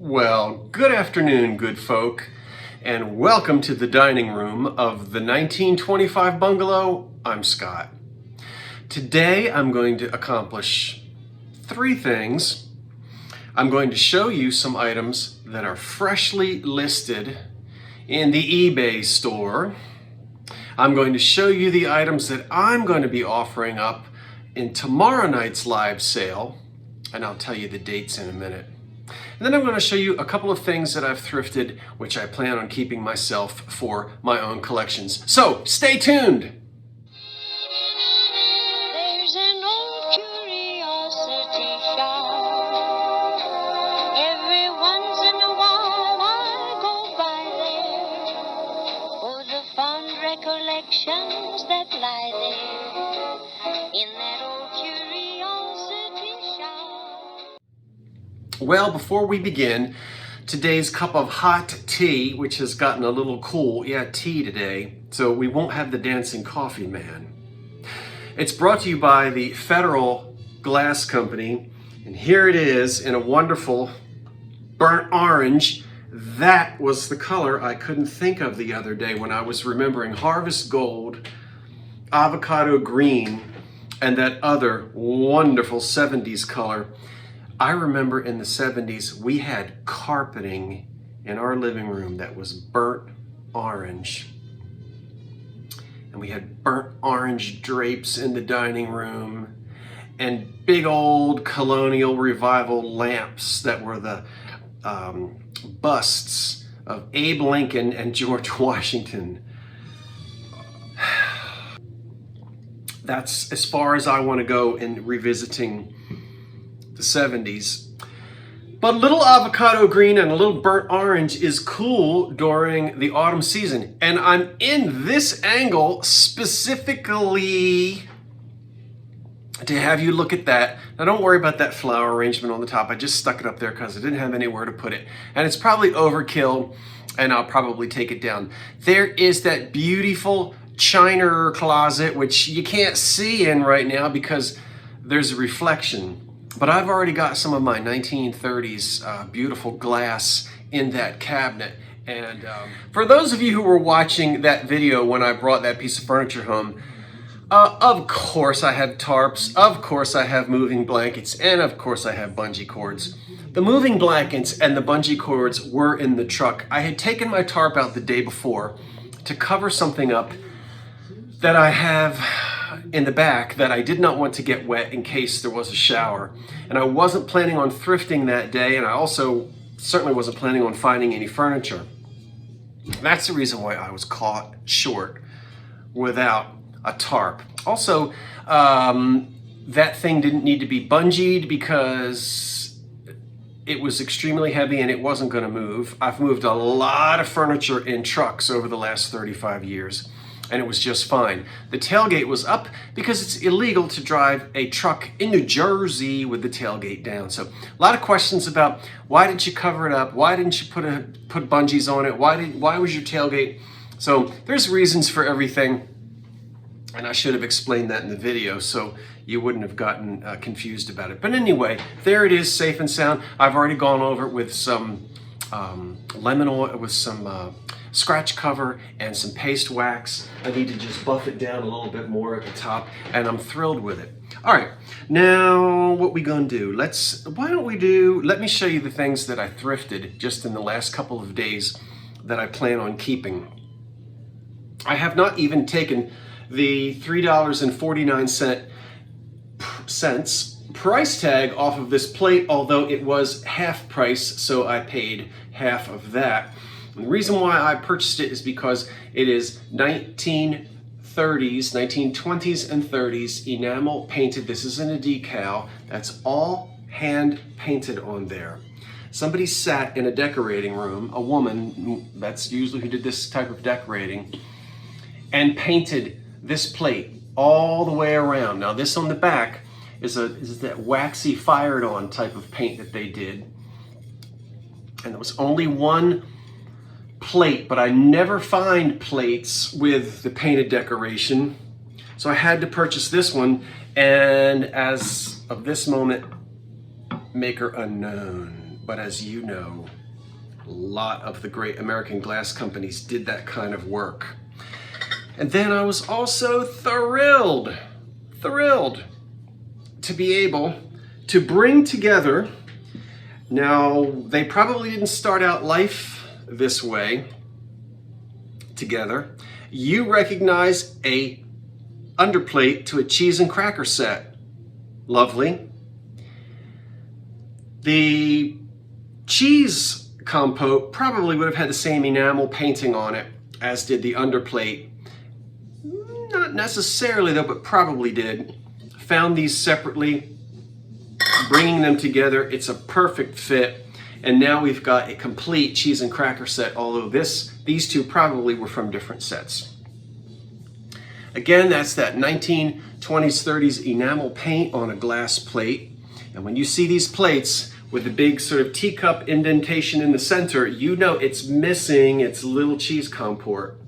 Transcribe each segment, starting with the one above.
Well, good afternoon, good folk, and welcome to the dining room of the 1925 bungalow. I'm Scott. Today I'm going to accomplish three things. I'm going to show you some items that are freshly listed in the eBay store. I'm going to show you the items that I'm going to be offering up in tomorrow night's live sale, and I'll tell you the dates in a minute. And then I'm going to show you a couple of things that I've thrifted, which I plan on keeping myself for my own collections. So stay tuned. There's an old curiosity shop. Every once in a while I go by there for the fond recollections that lie there in that old curiosity shop. Well, before we begin, today's cup of hot tea, which has gotten a little cool, tea today, so we won't have the dancing coffee man. It's brought to you by the Federal Glass Company, and here it is in a wonderful burnt orange. That was the color I couldn't think of the other day when I was remembering Harvest Gold, Avocado Green, and that other wonderful 70s color. I remember in the 70s, we had carpeting in our living room that was burnt orange. And we had burnt orange drapes in the dining room and big old colonial revival lamps that were the busts of Abe Lincoln and George Washington. That's as far as I want to go in revisiting the 70s. But a little avocado green and a little burnt orange is cool during the autumn season. And I'm in this angle specifically to have you look at that. Now don't worry about that flower arrangement on the top. I just stuck it up there because I didn't have anywhere to put it. And it's probably overkill, and I'll probably take it down. There is that beautiful china closet, which you can't see in right now because there's a reflection. But I've already got some of my 1930s beautiful glass in that cabinet. And for those of you who were watching that video when I brought that piece of furniture home, of course I have tarps, of course I have moving blankets, and of course I have bungee cords. The moving blankets and the bungee cords were in the truck. I had taken my tarp out the day before to cover something up that I have in the back that I did not want to get wet in case there was a shower. And I wasn't planning on thrifting that day, and I also certainly wasn't planning on finding any furniture. That's the reason why I was caught short without a tarp. Also, that thing didn't need to be bungeed because it was extremely heavy and it wasn't going to move. I've moved a lot of furniture in trucks over the last 35 years. And it was just fine. The tailgate was up because it's illegal to drive a truck in New Jersey with the tailgate down. So a lot of questions about why didn't you cover it up? Why didn't you put bungees on it? Why was your tailgate? So there's reasons for everything. And I should have explained that in the video so you wouldn't have gotten confused about it. But anyway, there it is, safe and sound. I've already gone over it with some lemon oil, with some scratch cover and some paste wax. I need to just buff it down a little bit more at the top, and I'm thrilled with it. All right, now what we gonna do? Let me show you the things that I thrifted just in the last couple of days that I plan on keeping. I have not even taken the $3.49 price tag off of this plate, although it was half price, so I paid half of that. And the reason why I purchased it is because it is 1920s and 30s enamel painted. This isn't a decal. That's all hand painted on there. Somebody sat in a decorating room, a woman, that's usually who did this type of decorating, and painted this plate all the way around. Now this on the back is that waxy fired on type of paint that they did. And there was only one plate, but I never find plates with the painted decoration. So I had to purchase this one, and as of this moment, maker unknown. But as you know, a lot of the great American glass companies did that kind of work. And then I was also thrilled to be able to bring together, now they probably didn't start out life this way together. You recognize a underplate to a cheese and cracker set. Lovely. The cheese compote probably would have had the same enamel painting on it as did the underplate. Not necessarily though, but probably did. Found these separately, bringing them together, it's a perfect fit. And now we've got a complete cheese and cracker set, although these two probably were from different sets. Again, that's that 1920s, 30s enamel paint on a glass plate. And when you see these plates with the big sort of teacup indentation in the center, you know it's missing its little cheese comport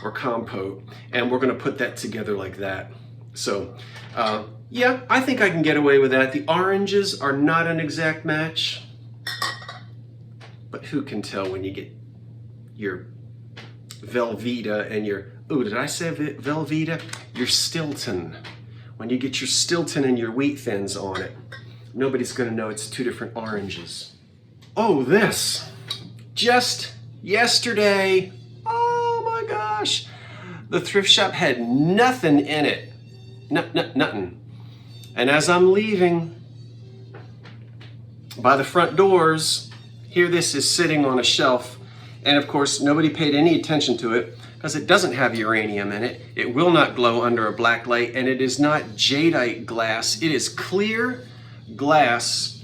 or compote. And we're gonna put that together like that. So, yeah, I think I can get away with that. The oranges are not an exact match, but who can tell when you get your Velveeta and your, oh, did I say Velveeta? Your Stilton. When you get your Stilton and your wheat thins on it, nobody's gonna know it's two different oranges. Oh, this, just yesterday, oh my gosh, the thrift shop had nothing in it, nothing. And as I'm leaving by the front doors, here this is sitting on a shelf. And of course, nobody paid any attention to it because it doesn't have uranium in it. It will not glow under a black light, and it is not jadeite glass. It is clear glass.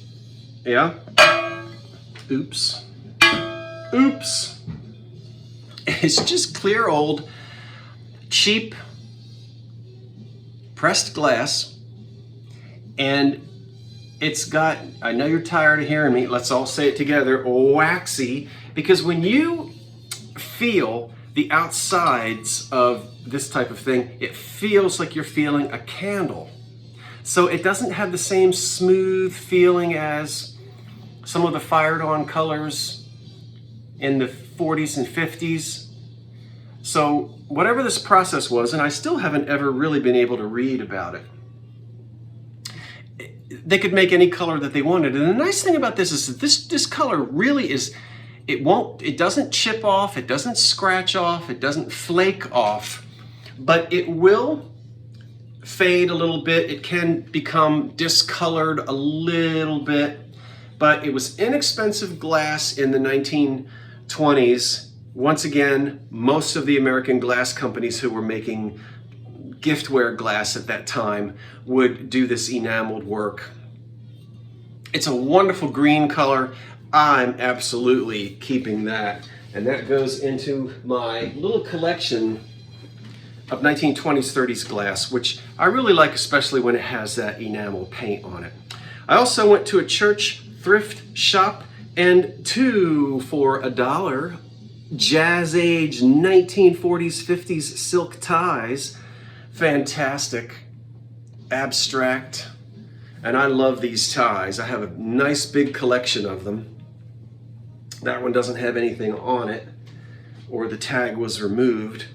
Yeah? Oops. Oops. It's just clear old, cheap, pressed glass. And it's got, I know you're tired of hearing me, let's all say it together, waxy, because when you feel the outsides of this type of thing, it feels like you're feeling a candle. So it doesn't have the same smooth feeling as some of the fired on colors in the 40s and 50s. So whatever this process was, and I still haven't ever really been able to read about it, they could make any color that they wanted. And the nice thing about this is that this color really is, it doesn't chip off, it doesn't scratch off, it doesn't flake off, but it will fade a little bit. It can become discolored a little bit, but it was inexpensive glass in the 1920s. Once again, most of the American glass companies who were making giftware glass at that time would do this enameled work. It's a wonderful green color. I'm absolutely keeping that. And that goes into my little collection of 1920s, 30s glass, which I really like, especially when it has that enamel paint on it. I also went to a church thrift shop and two for $1 Jazz Age 1940s, 50s silk ties. Fantastic, abstract, and I love these ties. I have a nice big collection of them. That one doesn't have anything on it, or the tag was removed.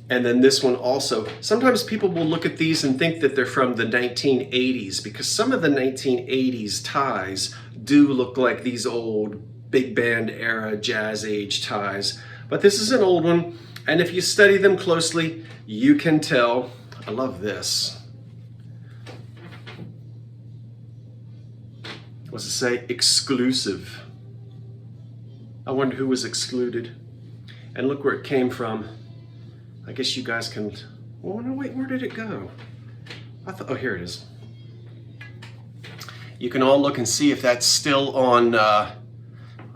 And then this one also. Sometimes people will look at these and think that they're from the 1980s, because some of the 1980s ties do look like these old big band era Jazz Age ties. But this is an old one, and if you study them closely, you can tell. I love this. What's it say? Exclusive. I wonder who was excluded. And look where it came from. I guess you guys can, well, no, wait, where did it go? I thought, oh, here it is. You can all look and see if that's still on, well,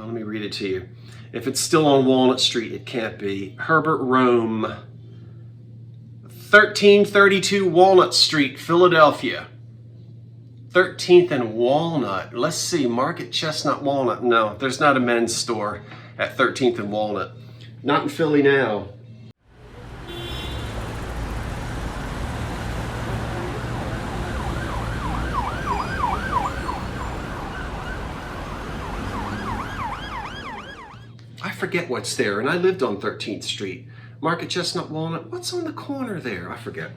let me read it to you. If it's still on Walnut Street, it can't be. Herbert Rome, 1332 Walnut Street, Philadelphia. 13th and Walnut. Let's see, Market Chestnut Walnut. No, there's not a men's store at 13th and Walnut. Not in Philly now. I forget what's there, and I lived on 13th Street. Market, Chestnut, Walnut. What's on the corner there? I forget.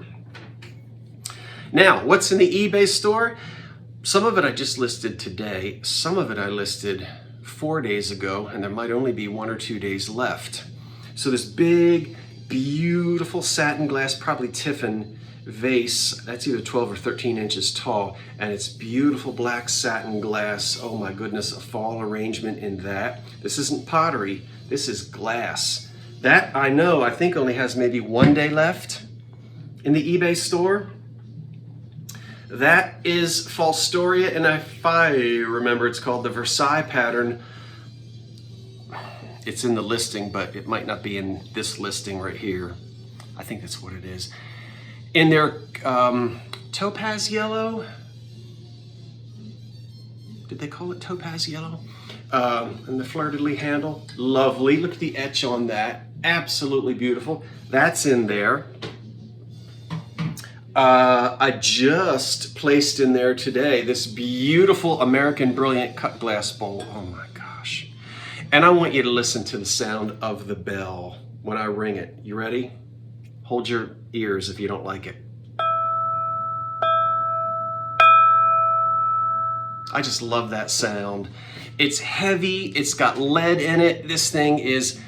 Now, what's in the eBay store? Some of it I just listed today. Some of it I listed 4 days ago, and there might only be 1 or 2 days left. So this big, beautiful satin glass, probably Tiffin vase, that's either 12 or 13 inches tall, and it's beautiful black satin glass. Oh my goodness, a fall arrangement in that. This isn't pottery, this is glass. That I know, I think only has maybe 1 day left in the eBay store. That is Falstoria, and if I remember, it's called the Versailles pattern. It's in the listing, but it might not be in this listing right here. I think that's what it is. In their topaz yellow. Did they call it topaz yellow? And the fleur-de-lis handle. Lovely. Look at the etch on that. Absolutely beautiful. That's in there. I just placed in there today this beautiful American Brilliant cut glass bowl. Oh my gosh. And I want you to listen to the sound of the bell when I ring it. You ready? Hold your ears if you don't like it. I just love that sound. It's heavy, it's got lead in it. This thing is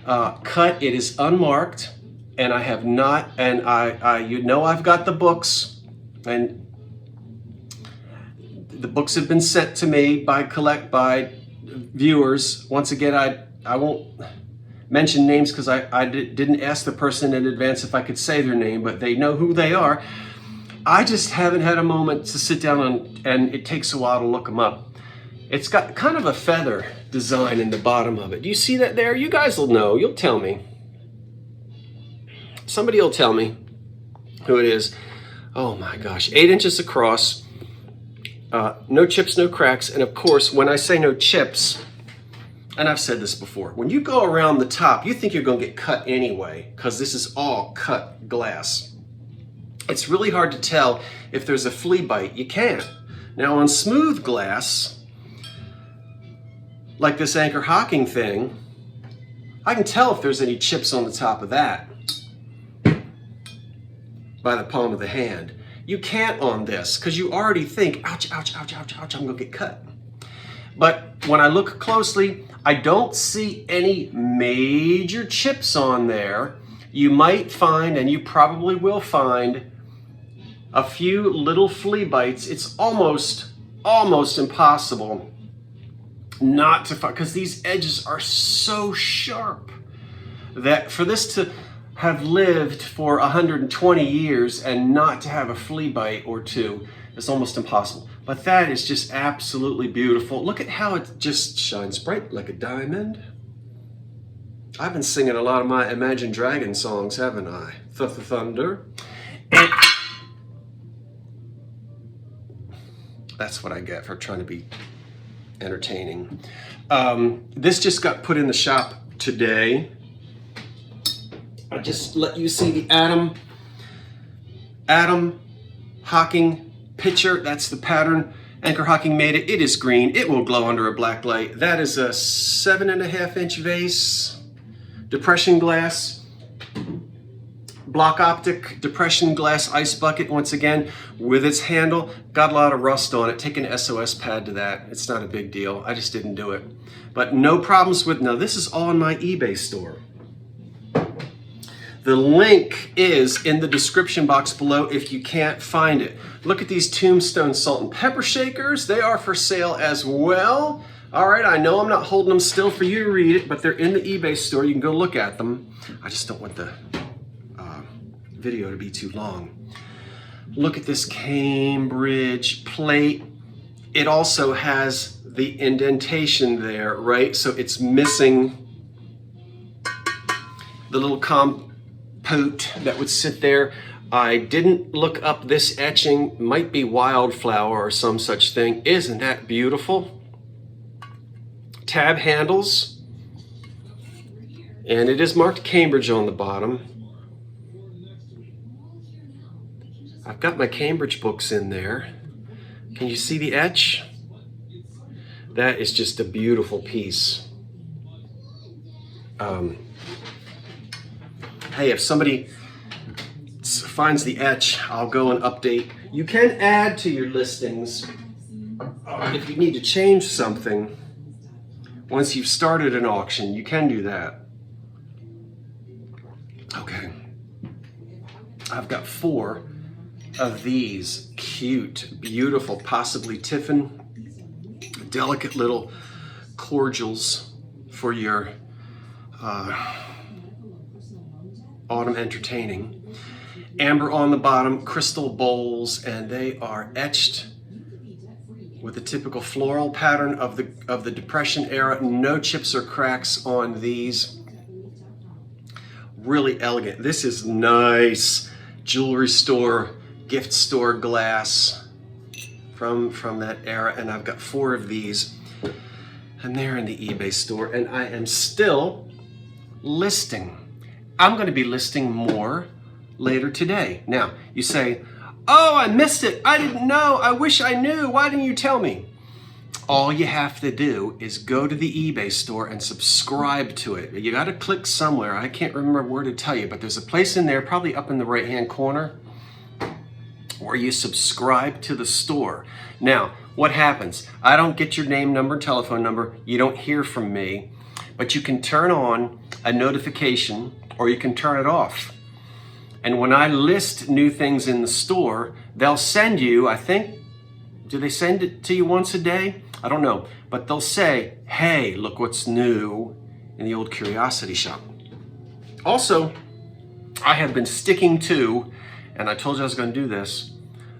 cut, it is unmarked. And I have not, and you know I've got the books, and the books have been sent to me by viewers. Once again, I won't mention names because I didn't ask the person in advance if I could say their name, but they know who they are. I just haven't had a moment to sit down and it takes a while to look them up. It's got kind of a feather design in the bottom of it. Do you see that there? You guys will know, you'll tell me. Somebody will tell me who it is. Oh my gosh, 8 inches across, no chips, no cracks. And of course, when I say no chips, and I've said this before, when you go around the top, you think you're gonna get cut anyway, because this is all cut glass. It's really hard to tell if there's a flea bite. You can't. Now on smooth glass, like this Anchor Hocking thing, I can tell if there's any chips on the top of that by the palm of the hand. You can't on this, because you already think, ouch, ouch, ouch, ouch, ouch, I'm gonna get cut. But when I look closely, I don't see any major chips on there. You might find, and you probably will find, a few little flea bites. It's almost impossible not to find, because these edges are so sharp that for this to have lived for 120 years and not to have a flea bite or two is almost impossible. But that is just absolutely beautiful. Look at how it just shines bright like a diamond. I've been singing a lot of my Imagine Dragons songs, haven't I? Thunder. And that's what I get for trying to be entertaining. This just got put in the shop today. I just let you see the Adam Hocking picture. That's the pattern. Anchor Hocking made it. It is green. It will glow under a black light. That is a 7.5 inch vase, depression glass, block optic depression glass ice bucket. Once again, with its handle, got a lot of rust on it. Take an SOS pad to that. It's not a big deal. I just didn't do it. But no problems with, now this is all in my eBay store. The link is in the description box below if you can't find it. Look at these Tombstone salt and pepper shakers. They are for sale as well. All right, I know I'm not holding them still for you to read it, but they're in the eBay store. You can go look at them. I just don't want the video to be too long. Look at this Cambridge plate. It also has the indentation there, right? So it's missing the little compote that would sit there. I didn't look up this etching. Might be wildflower or some such thing. Isn't that beautiful? Tab handles. And it is marked Cambridge on the bottom. I've got my Cambridge books in there. Can you see the etch? That is just a beautiful piece. Hey, if somebody finds the etch, I'll go and update. You can add to your listings if you need to change something. Once you've started an auction, you can do that. Okay. I've got 4 of these cute, beautiful, possibly Tiffin, delicate little cordials for your autumn entertaining. Amber on the bottom, crystal bowls, and they are etched with the typical floral pattern of the Depression era. No chips or cracks on these. Really elegant. This is nice jewelry store, gift store glass from that era, and I've got 4 of these, and they're in the eBay store, and I am still listing. I'm going to be listing more later today. Now, you say, oh, I missed it. I didn't know. I wish I knew. Why didn't you tell me? All you have to do is go to the eBay store and subscribe to it. You got to click somewhere. I can't remember where to tell you, but there's a place in there, probably up in the right-hand corner, where you subscribe to the store. Now, what happens? I don't get your name, number, telephone number. You don't hear from me, but you can turn on a notification or you can turn it off. And when I list new things in the store, they'll send you, I think, do they send it to you once a day? I don't know, but they'll say, hey, look what's new in the old curiosity shop. Also, I have been sticking to, and I told you I was going to do this,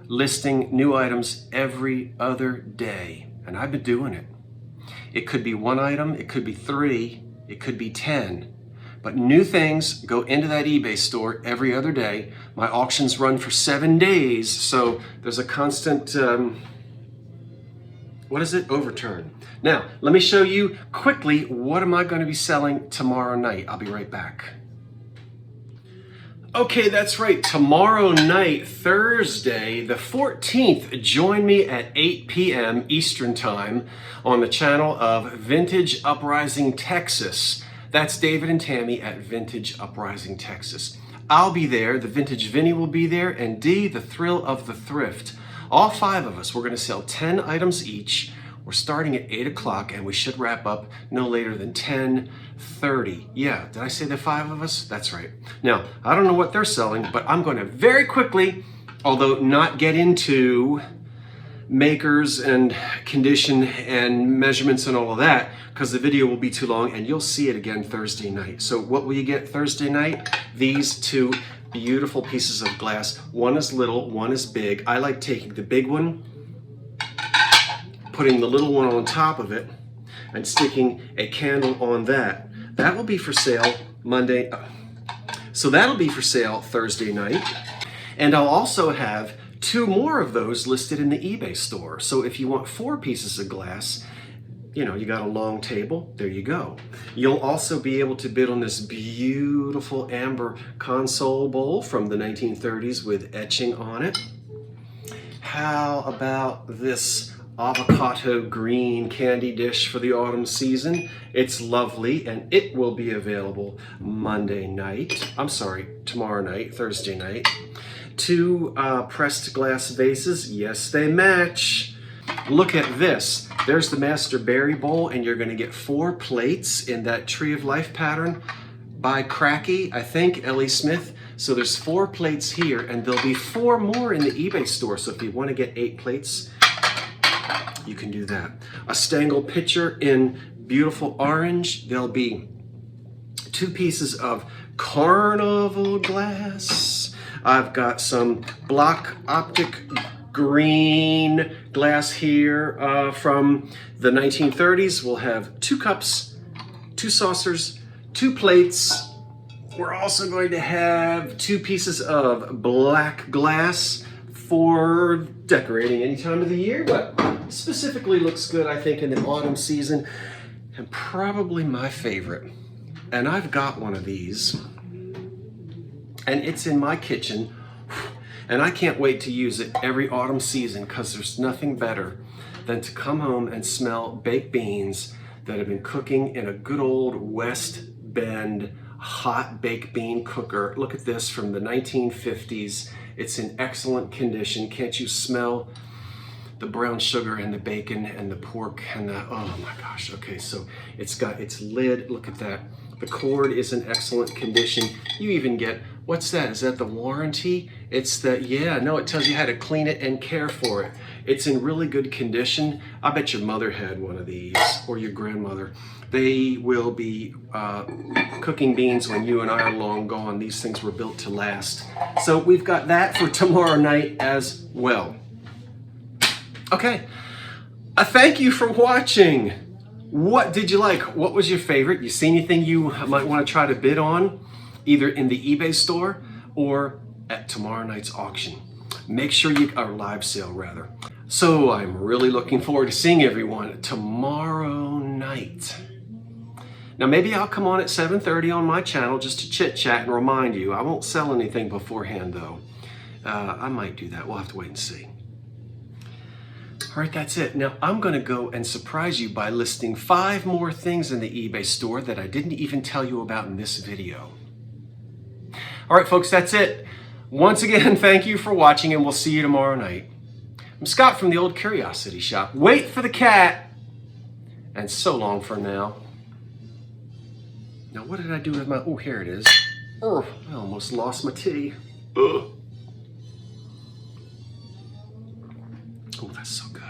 listing new items every other day, and I've been doing it. It could be 1 item, it could be 3, it could be 10, but new things go into that eBay store every other day. My auctions run for 7 days, so there's a constant, overturn. Now, let me show you quickly what am I going to be selling tomorrow night. I'll be right back. Okay, that's right. Tomorrow night, Thursday, the 14th, join me at 8 p.m. Eastern Time on the channel of Vintage Uprising Texas. That's David and Tammy at Vintage Uprising Texas. I'll be there, the Vintage Vinny will be there, and Dee, the Thrill of the Thrift. All 5 of us, we're going to sell 10 items each. We're starting at 8 o'clock, and we should wrap up no later than 10:30. Yeah, did I say the 5 of us? That's right. Now, I don't know what they're selling, but I'm going to very quickly, although not get into makers and condition and measurements and all of that, because the video will be too long, and you'll see it again Thursday night. So what will you get Thursday night? These 2 beautiful pieces of glass. One is little, one is big. I like taking the big one, putting the little one on top of it, and sticking a candle on that. That will be for sale Monday. So that'll be for sale Thursday night. And I'll also have 2 more of those listed in the eBay store. So if you want 4 pieces of glass, you got a long table, there you go. You'll also be able to bid on this beautiful amber console bowl from the 1930s with etching on it. How about this avocado green candy dish for the autumn season? It's lovely, and it will be available tomorrow night, Thursday night. 2 pressed glass vases, yes, they match. Look at this. There's the Master Berry Bowl, and you're going to get 4 plates in that Tree of Life pattern by Cracky, I think, Ellie Smith. So there's 4 plates here, and there'll be 4 more in the eBay store. So if you want to get 8 plates, you can do that. A Stangl pitcher in beautiful orange. There'll be 2 pieces of carnival glass. I've got some block optic green glass here from the 1930s. We'll have 2 cups, 2 saucers, 2 plates. We're also going to have 2 pieces of black glass for decorating any time of the year, but specifically looks good, I think, in the autumn season, and probably my favorite. And I've got one of these, and it's in my kitchen, and I can't wait to use it every autumn season, because there's nothing better than to come home and smell baked beans that have been cooking in a good old West bend hot baked bean cooker. Look at this, from the 1950s. It's in excellent condition. Can't you smell the brown sugar and the bacon and the pork and the, oh my gosh. Okay, so it's got its lid. Look at that. The cord is in excellent condition. You even get, what's that? Is that the warranty? It's the, yeah, no, it tells you how to clean it and care for it. It's in really good condition. I bet your mother had one of these, or your grandmother. They will be cooking beans when you and I are long gone. These things were built to last. So we've got that for tomorrow night as well. Okay, I thank you for watching. What did you like? What was your favorite? You see anything you might want to try to bid on, either in the eBay store or at tomorrow night's auction? Make sure you, or live sale rather. So I'm really looking forward to seeing everyone tomorrow night. Now maybe I'll come on at 7:30 on my channel just to chit chat and remind you. I won't sell anything beforehand though. I might do that. We'll have to wait and see. All right, that's it. Now I'm gonna go and surprise you by listing 5 more things in the eBay store that I didn't even tell you about in this video. All right, folks, that's it. Once again, thank you for watching, and we'll see you tomorrow night. I'm Scott from the Old Curiosity Shop. Wait for the cat, and so long for now. Now, what did I do with my, oh, here it is. Oh, I almost lost my tea. Ugh. Oh, that's so good.